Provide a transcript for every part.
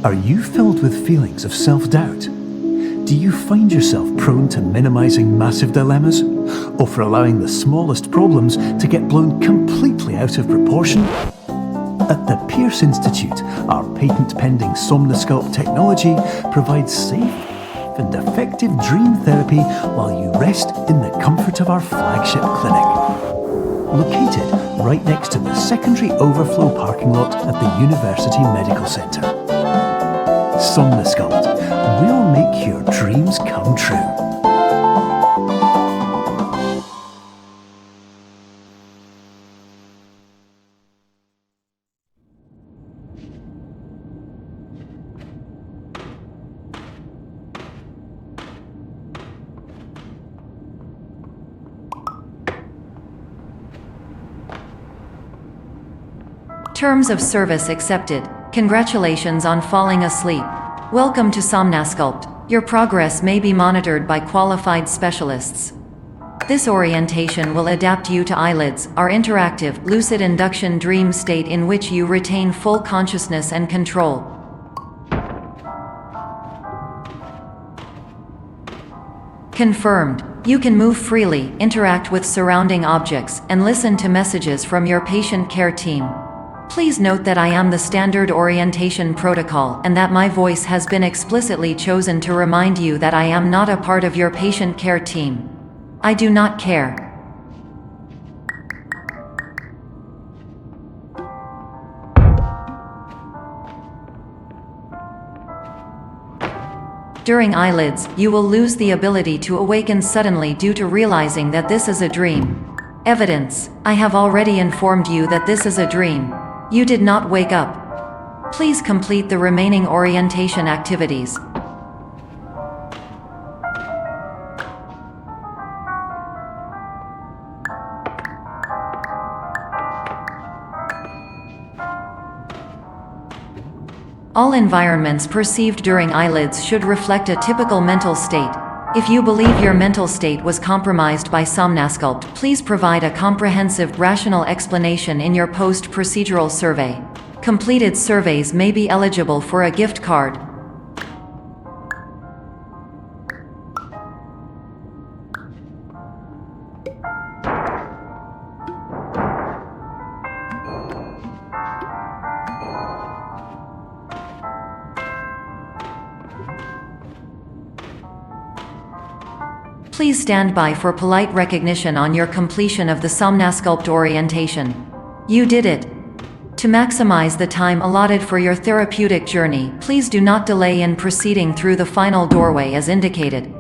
Are you filled with feelings of self-doubt? Do you find yourself prone to minimizing massive dilemmas, or for allowing the smallest problems to get blown completely out of proportion? At the Pierce Institute, our patent-pending Somnosculpt technology provides safe and effective dream therapy while you rest in the comfort of our flagship clinic. Located right next to the secondary overflow parking lot at the University Medical Centre. Somnosculpt, we'll make your dreams come true. Terms of service accepted. Congratulations on falling asleep. Welcome to Somnosculpt. Your progress may be monitored by qualified specialists. This orientation will adapt you to eyelids, our interactive, lucid induction dream state in which you retain full consciousness and control. Confirmed. You can move freely, interact with surrounding objects, and listen to messages from your patient care team. Please note that I am the standard orientation protocol and that my voice has been explicitly chosen to remind you that I am not a part of your patient care team. I do not care. During eyelids, you will lose the ability to awaken suddenly due to realizing that this is a dream. Evidence: I have already informed you that this is a dream. You did not wake up. Please complete the remaining orientation activities. All environments perceived during eyelids should reflect a typical mental state. If you believe your mental state was compromised by Somnosculpt, please provide a comprehensive, rational explanation in your post-procedural survey. Completed surveys may be eligible for a gift card. Please stand by for polite recognition on your completion of the Somnosculpt orientation. You did it. To maximize the time allotted for your therapeutic journey, please do not delay in proceeding through the final doorway as indicated.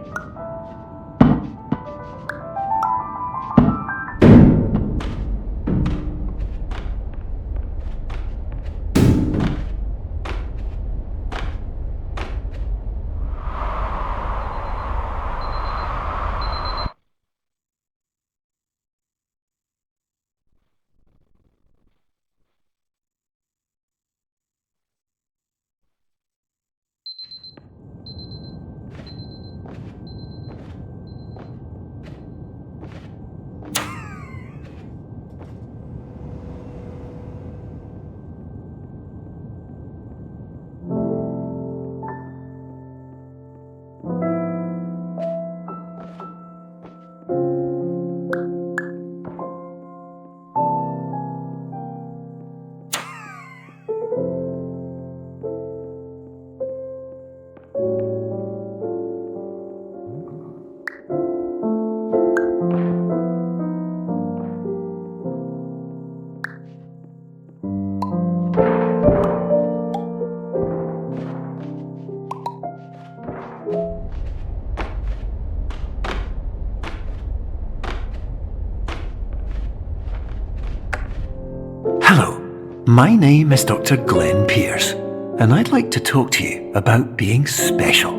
Hello, my name is Dr. Glenn Pierce, and I'd like to talk to you about being special.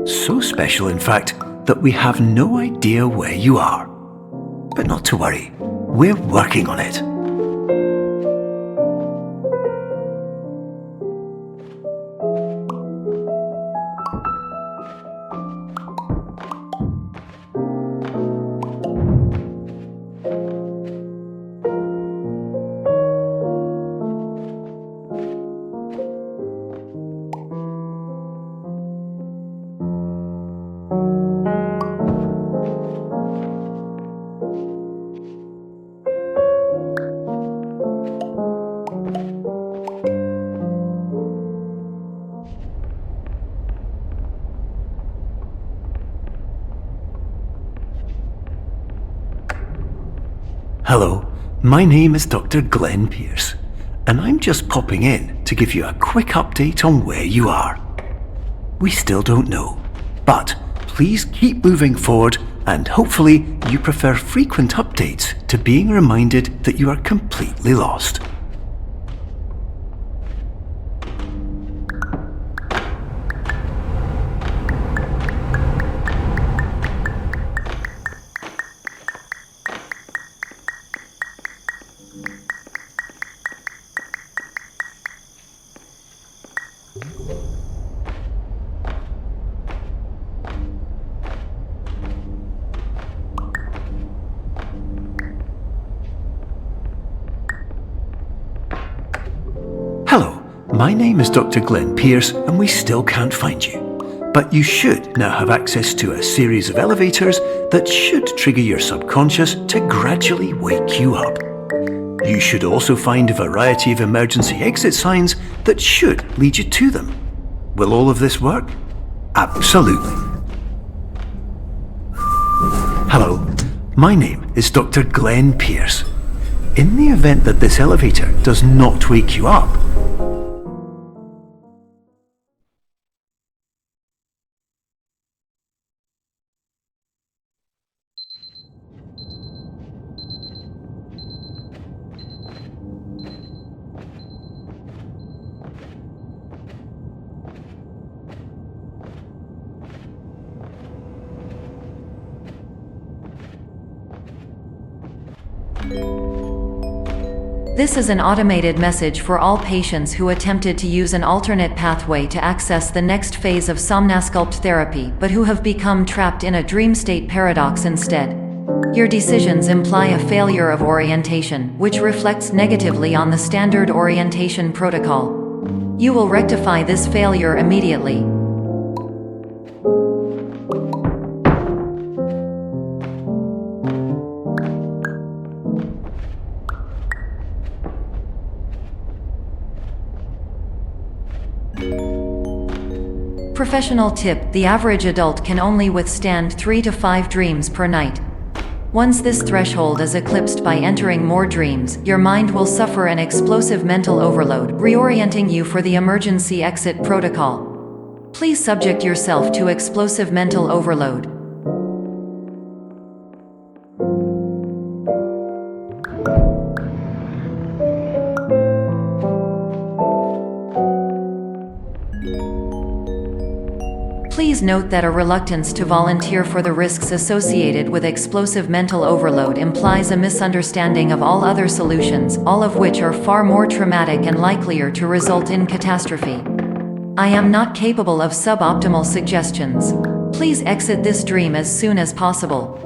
So special, in fact, that we have no idea where you are. But not to worry, we're working on it. Hello, my name is Dr. Glenn Pierce, and I'm just popping in to give you a quick update on where you are. We still don't know, but please keep moving forward, and hopefully you prefer frequent updates to being reminded that you are completely lost. Hello, my name is Dr. Glenn Pierce, and we still can't find you. But you should now have access to a series of elevators that should trigger your subconscious to gradually wake you up. You should also find a variety of emergency exit signs that should lead you to them. Will all of this work? Absolutely. Hello, my name is Dr. Glenn Pierce. In the event that this elevator does not wake you up, This is an automated message for all patients who attempted to use an alternate pathway to access the next phase of Somnasculpt therapy but who have become trapped in a dream state paradox instead. Your decisions imply a failure of orientation, which reflects negatively on the standard orientation protocol. You will rectify this failure immediately. Professional tip: the average adult can only withstand 3 to 5 dreams per night. Once this threshold is eclipsed by entering more dreams, your mind will suffer an explosive mental overload, reorienting you for the emergency exit protocol. Please subject yourself to explosive mental overload. Please note that a reluctance to volunteer for the risks associated with explosive mental overload implies a misunderstanding of all other solutions, all of which are far more traumatic and likelier to result in catastrophe. I am not capable of suboptimal suggestions. Please exit this dream as soon as possible.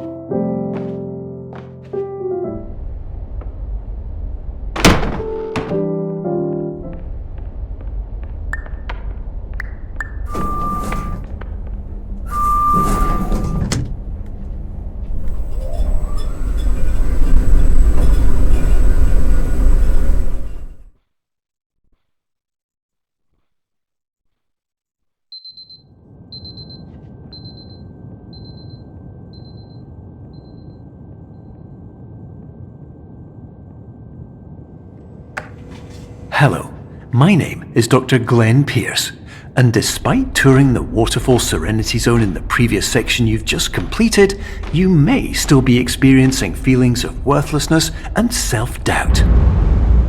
hello, my name is Dr. Glenn Pierce, and despite touring the Waterfall Serenity Zone in the previous section you've just completed, you may still be experiencing feelings of worthlessness and self-doubt.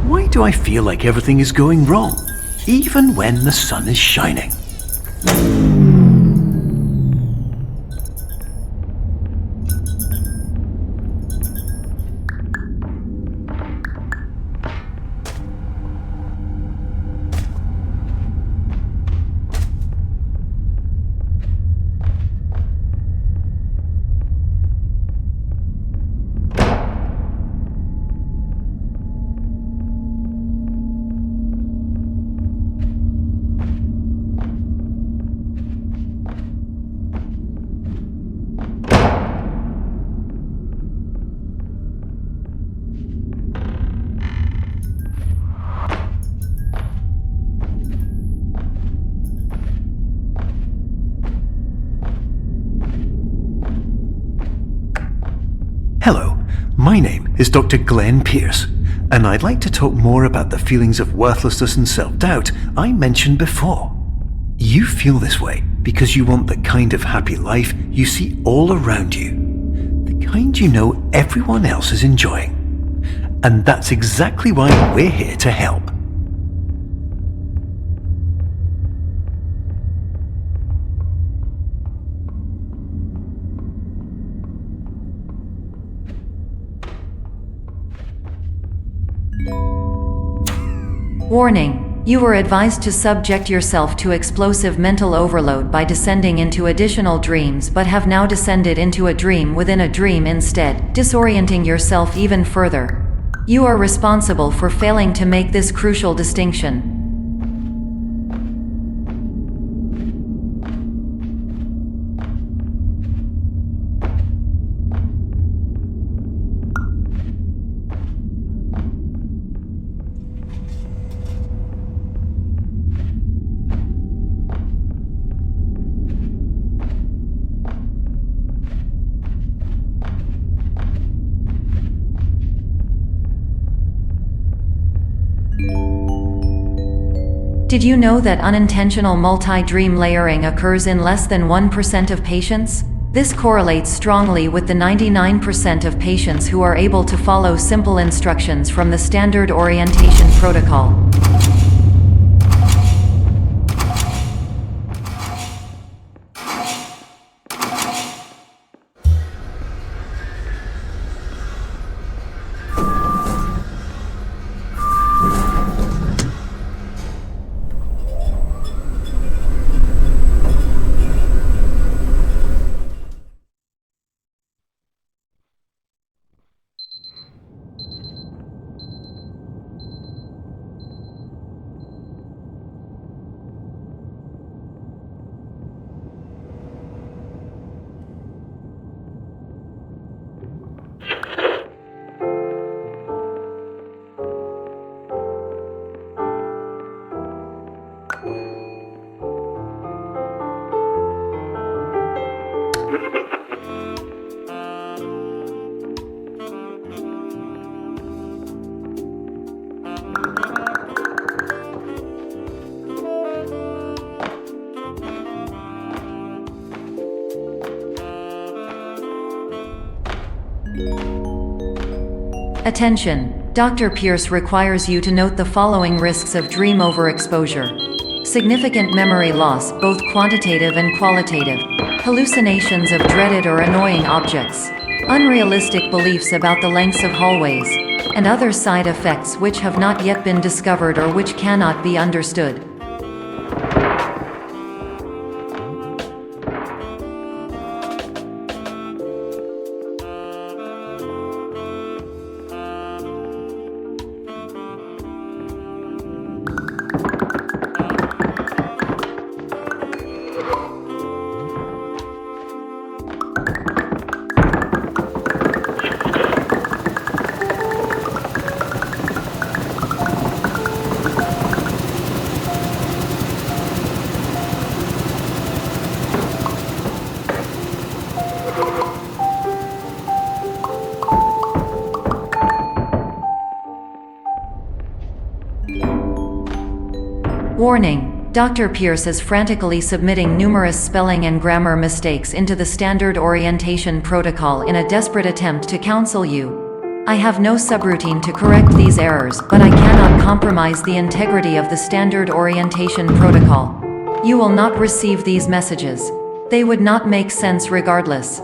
Why do I feel like everything is going wrong, even when the sun is shining? My name is Dr. Glenn Pierce, and I'd like to talk more about the feelings of worthlessness and self-doubt I mentioned before. You feel this way because you want the kind of happy life you see all around you, the kind you know everyone else is enjoying. And that's exactly why we're here to help. Warning. You were advised to subject yourself to explosive mental overload by descending into additional dreams, but have now descended into a dream within a dream instead, disorienting yourself even further. You are responsible for failing to make this crucial distinction. Did you know that unintentional multi-dream layering occurs in less than 1% of patients? This correlates strongly with the 99% of patients who are able to follow simple instructions from the standard orientation protocol. Attention! Dr. Pierce requires you to note the following risks of dream overexposure. Significant memory loss, both quantitative and qualitative. Hallucinations of dreaded or annoying objects. Unrealistic beliefs about the lengths of hallways. And other side effects which have not yet been discovered or which cannot be understood. Warning! Dr. Pierce is frantically submitting numerous spelling and grammar mistakes into the standard orientation protocol in a desperate attempt to counsel you. I have no subroutine to correct these errors, but I cannot compromise the integrity of the standard orientation protocol. You will not receive these messages. They would not make sense regardless.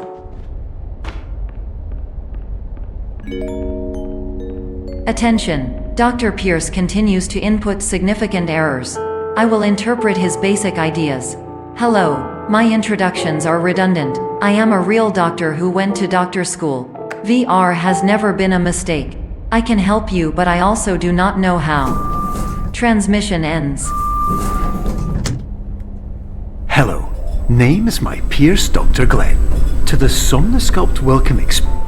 Attention! Dr. Pierce continues to input significant errors. I will interpret his basic ideas. Hello, my introductions are redundant. I am a real doctor who went to doctor school. VR has never been a mistake. I can help you, but I also do not know how. Transmission ends. Hello, name is my Pierce Dr. Glenn. To the Somnosculpt Welcome Experience.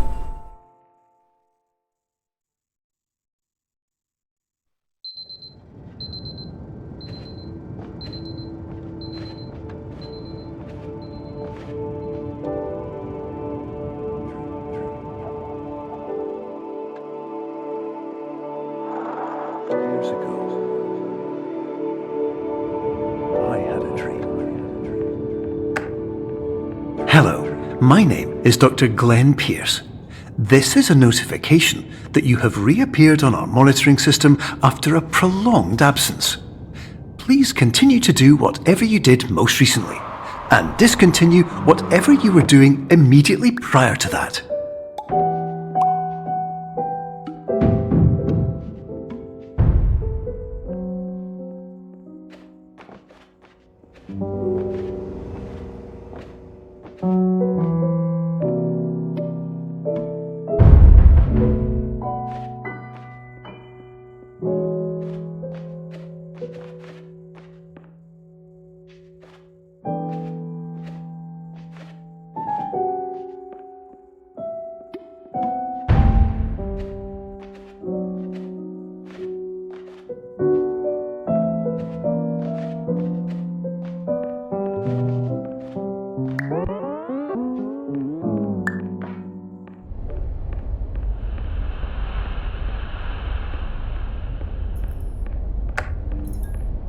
years ago, I had a dream. Hello, my name is Dr. Glenn Pierce. This is a notification that you have reappeared on our monitoring system after a prolonged absence. Please continue to do whatever you did most recently, and discontinue whatever you were doing immediately prior to that.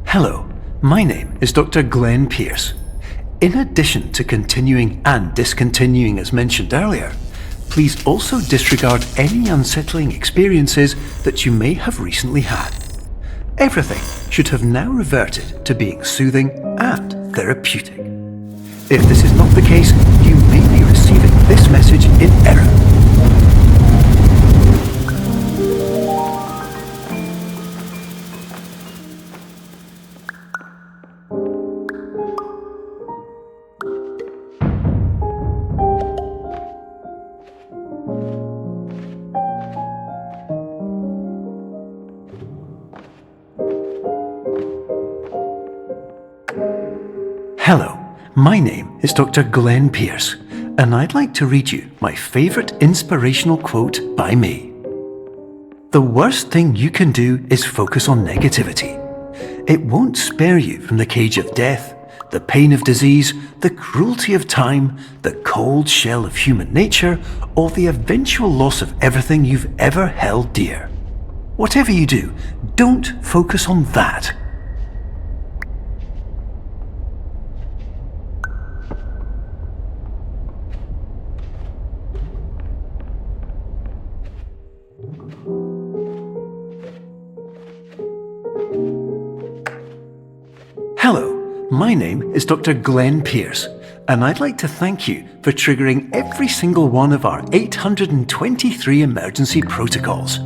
Hello, my name is Dr. Glenn Pierce. In addition to continuing and discontinuing as mentioned earlier, please also disregard any unsettling experiences that you may have recently had. Everything should have now reverted to being soothing and therapeutic. If this is not the case, you may be receiving this message in error. Hello, my name is Dr. Glenn Pierce, and I'd like to read you my favourite inspirational quote by me. The worst thing you can do is focus on negativity. It won't spare you from the cage of death, the pain of disease, the cruelty of time, the cold shell of human nature, or the eventual loss of everything you've ever held dear. Whatever you do, don't focus on that. Hello, my name is Dr. Glenn Pierce, and I'd like to thank you for triggering every single one of our 823 emergency protocols.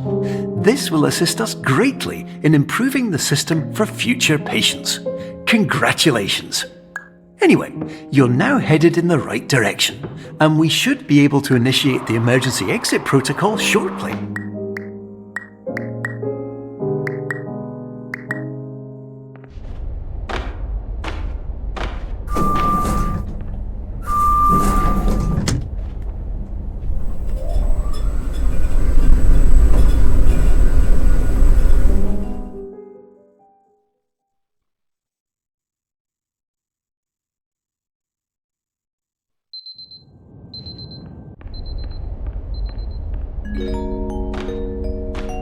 This will assist us greatly in improving the system for future patients. Congratulations! Anyway, you're now headed in the right direction, and we should be able to initiate the emergency exit protocol shortly.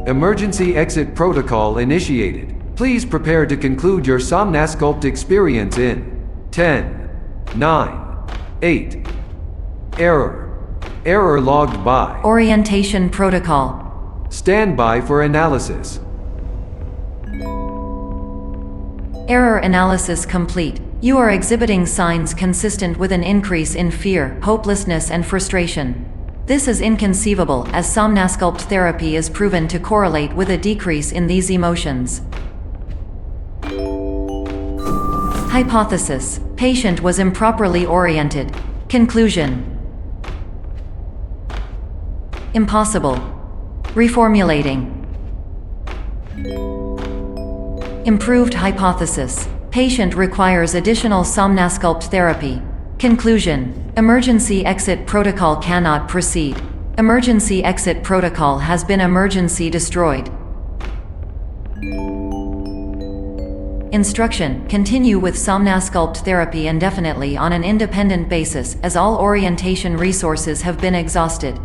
Emergency exit protocol initiated. Please prepare to conclude your Somnasculpt experience in 10, 9, 8. Error logged by. Orientation protocol. Stand by for analysis. Error analysis complete. You are exhibiting signs consistent with an increase in fear, hopelessness, and frustration. This is inconceivable, as Somnasculpt therapy is proven to correlate with a decrease in these emotions. Hypothesis: patient was improperly oriented. Conclusion: impossible. Reformulating. Improved hypothesis: patient requires additional Somnasculpt therapy. Conclusion: emergency exit protocol cannot proceed. Emergency exit protocol has been emergency destroyed. Instruction: continue with Somnasculpt therapy indefinitely on an independent basis, as all orientation resources have been exhausted.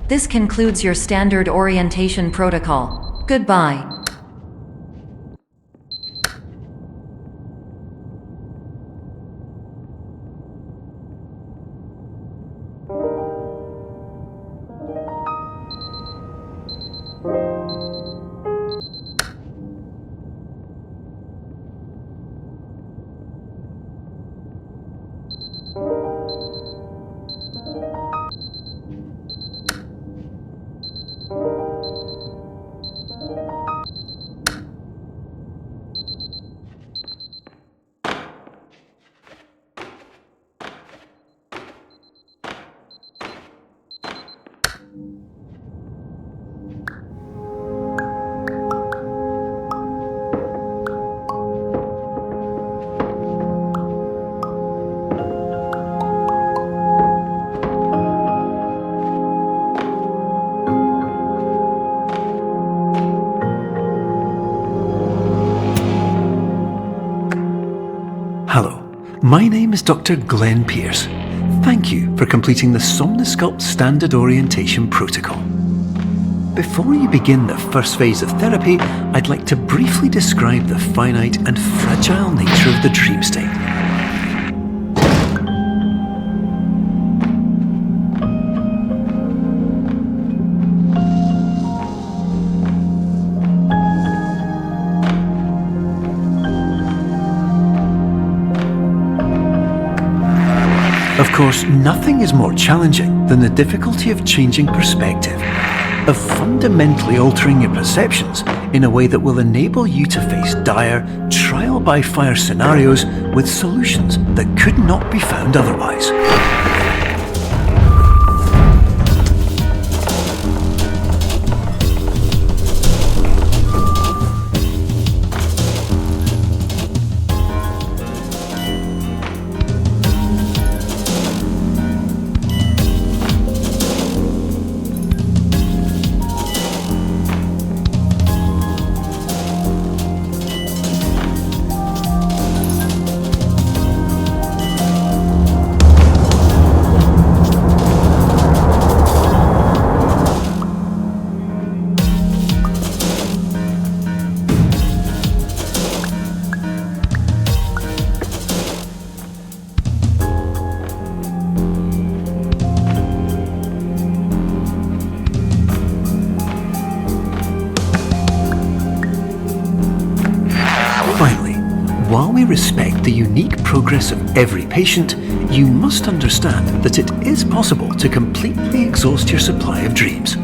This concludes your standard orientation protocol. Goodbye. My name is Dr. Glenn Pierce. Thank you for completing the Somnosculpt Standard Orientation Protocol. Before you begin the first phase of therapy, I'd like to briefly describe the finite and fragile nature of the dream state. Of course, nothing is more challenging than the difficulty of changing perspective, of fundamentally altering your perceptions in a way that will enable you to face dire, trial-by-fire scenarios with solutions that could not be found otherwise. Finally, while we respect the unique progress of every patient, you must understand that it is possible to completely exhaust your supply of dreams,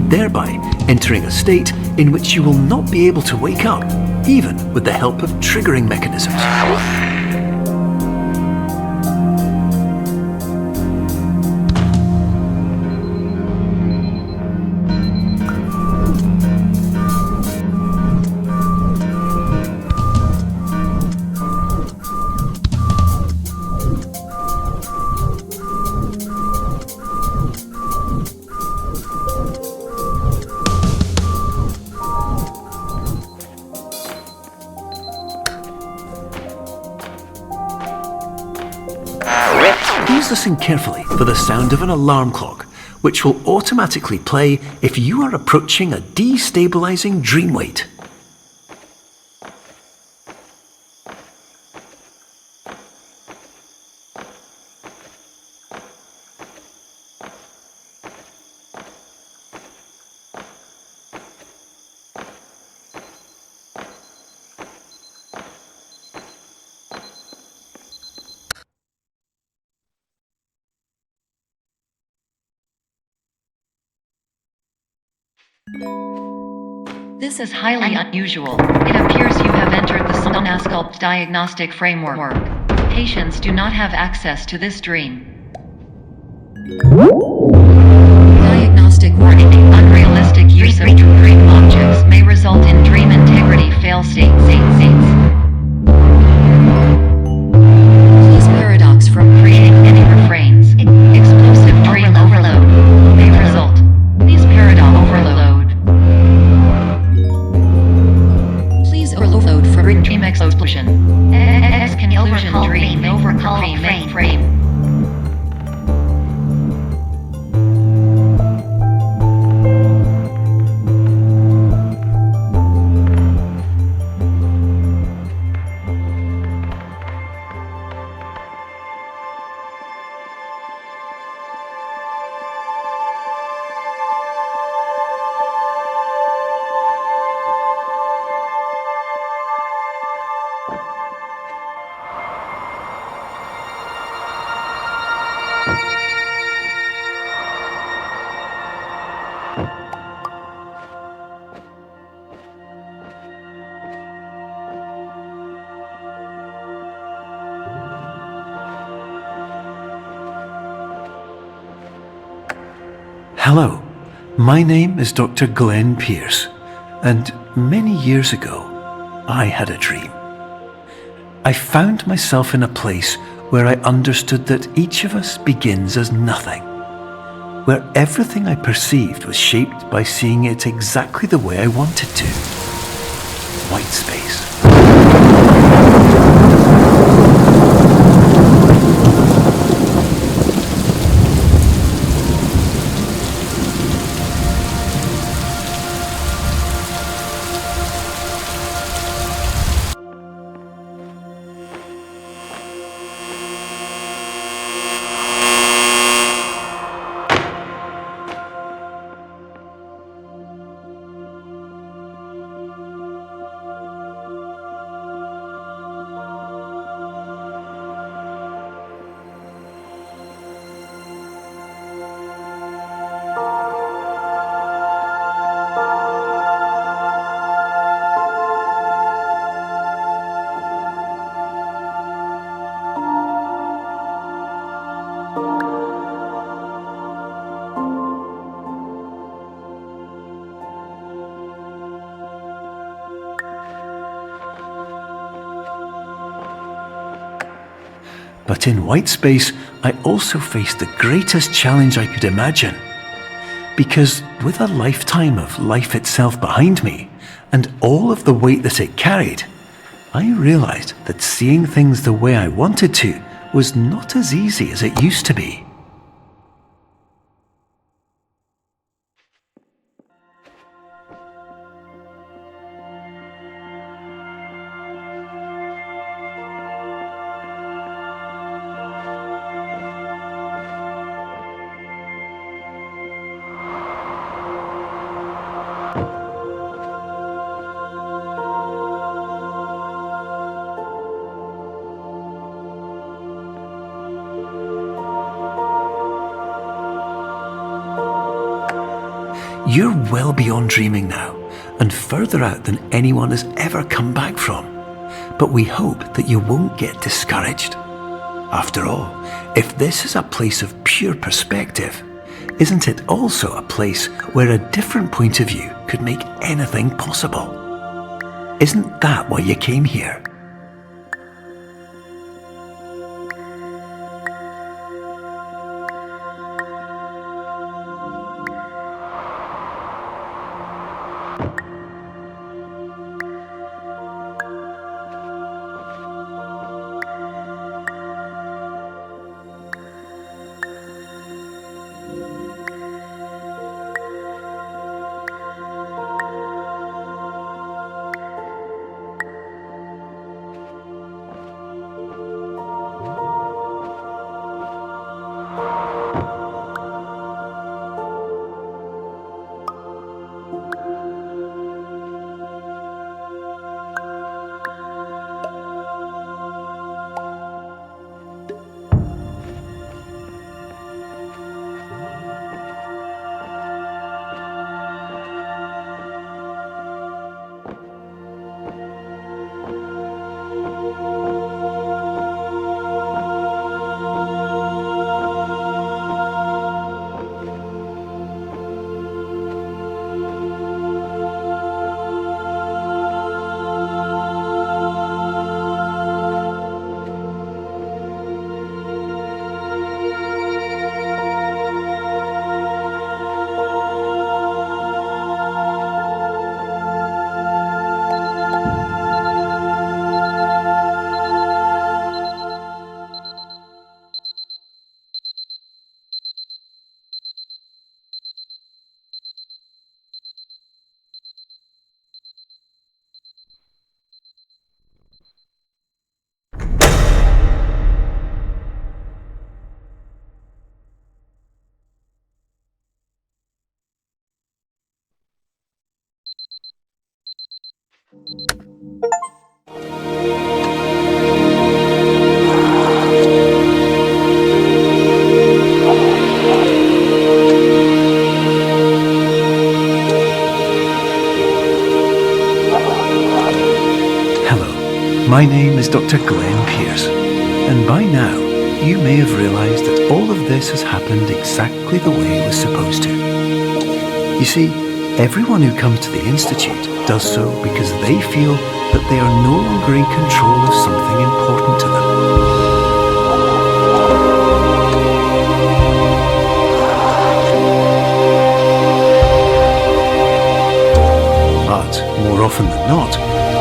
thereby entering a state in which you will not be able to wake up, even with the help of triggering mechanisms. Please listen carefully for the sound of an alarm clock, which will automatically play if you are approaching a destabilizing dream weight. This is highly unusual. It appears you have entered the Somnosculpt diagnostic framework. Patients do not have access to this dream. Diagnostic warning. Unrealistic use of dream objects may result in dream integrity fail-states. Please paradox from creating any refrains. Explosive dream overload may result. Please paradox overload. Please overload for dream explosion. Conclusion dream overcall frame. Hello, my name is Dr. Glenn Pierce, and many years ago, I had a dream. I found myself in a place where I understood that each of us begins as nothing, where everything I perceived was shaped by seeing it exactly the way I wanted to. White space. But in white space, I also faced the greatest challenge I could imagine. Because with a lifetime of life itself behind me, and all of the weight that it carried, I realized that seeing things the way I wanted to was not as easy as it used to be. You're well beyond dreaming now, and further out than anyone has ever come back from. But we hope that you won't get discouraged. After all, if this is a place of pure perspective, isn't it also a place where a different point of view could make anything possible? Isn't that why you came here? My name is Dr. Glenn Pierce, and by now you may have realised that all of this has happened exactly the way it was supposed to. You see, everyone who comes to the Institute does so because they feel that they are no longer in control of something important to them. But more often than not,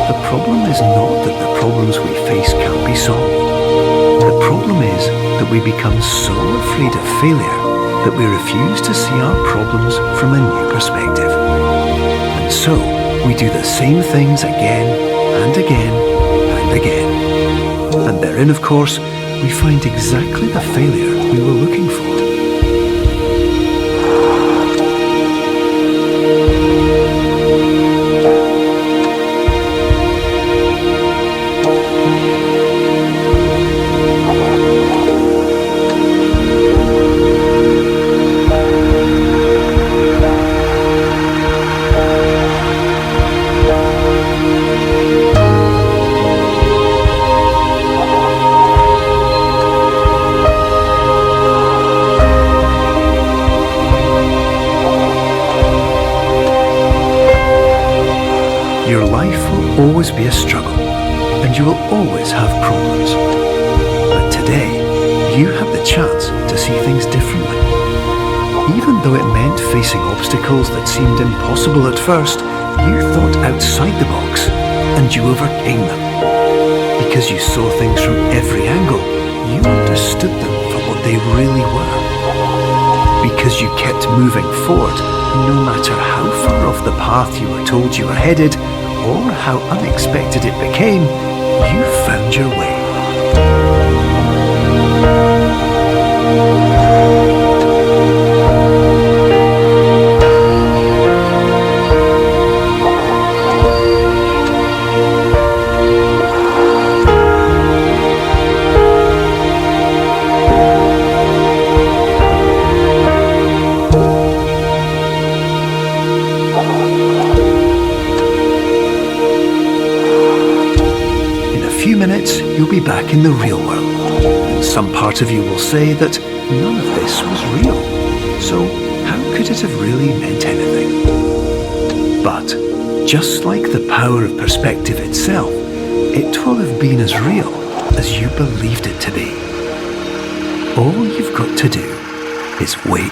the problem is not that the problems we face can't be solved. The problem is that we become so afraid of failure that we refuse to see our problems from a new perspective. And so, we do the same things again and again and again. And therein, of course, we find exactly the failure we were looking for. Your life will always be a struggle, and you will always have problems. But today, you have the chance to see things differently. Even though it meant facing obstacles that seemed impossible at first, you thought outside the box and you overcame them. Because you saw things from every angle, you understood them for what they really were. Because you kept moving forward, no matter how far off the path you were told you were headed, or how unexpected it became, you found your way. You'll be back in the real world, and some part of you will say that none of this was real, so how could it have really meant anything? But, just like the power of perspective itself, it will have been as real as you believed it to be. All you've got to do is wait